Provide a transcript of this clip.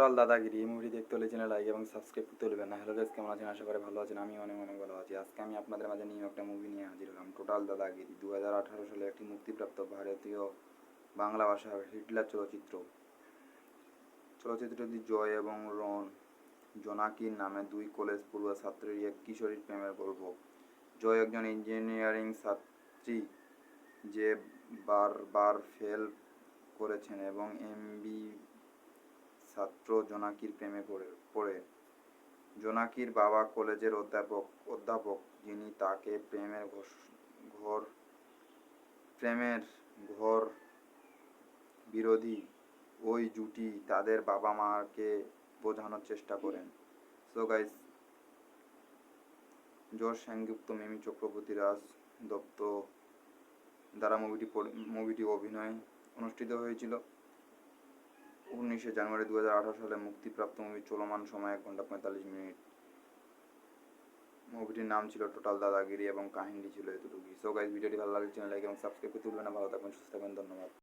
Total দাদাগিরি। এই মুভিটি দেখতে হলে চ্যানেল লাইক এবং সাবস্ক্রাইব করতে ভুলবেন না। হ্যালো গাইস, কেমন আছেন? আশা করি ভালো আছেন। আমি অনেক অনেক ভালো আছি। আজকে আমি আপনাদের মাঝে নিউ একটা মুভি নিয়ে হাজির হলাম, টোটাল দাদাগিরি। 2018 সালে একটি মুক্তিপ্রাপ্ত ভারতীয় বাংলা ভাষার হিটলার চলচ্চিত্র। চলচ্চিত্রটি জয় এবং জোনাকির নামে দুই কলেজ পড়ুয়া ছাত্রের এক কিশোরীর প্রেমের গল্প। জয় একজন ইঞ্জিনিয়ারিং ছাত্রী যে বারবার ফেল করেছেন এবং এমবি ছাত্র জোনাকির প্রেমে পড়ে। জোনাকির বাবা কলেজের অধ্যাপক যিনি তাকে প্রেমের ঘোর বিরোধী। ওই জুটি তাদের বাবা মাকে বোঝানোর চেষ্টা করেন। সো গাইস, যশ সেনগুপ্ত, মিমি চক্রবর্তী, রাজ দত্ত দ্বারা মুভিটি অভিনয় অনুষ্ঠিত হয়েছিল। 19 জানুয়ারি 2018 সালে মুক্তিপ্রাপ্ত মুভি। চলমান সময় 1 ঘন্টা 45 মিনিট। মুভিটির নাম ছিল টোটাল দাদাগিরি এবং কাহিনীটি ছিল এতটুকুই। সো গাইস, ভিডিওটি ভালো লাগলে চ্যানেল লাইক এবং সাবস্ক্রাইব করতে ভুলবেন না। ভালো থাকবেন, সুস্থ থাকবেন, ধন্যবাদ।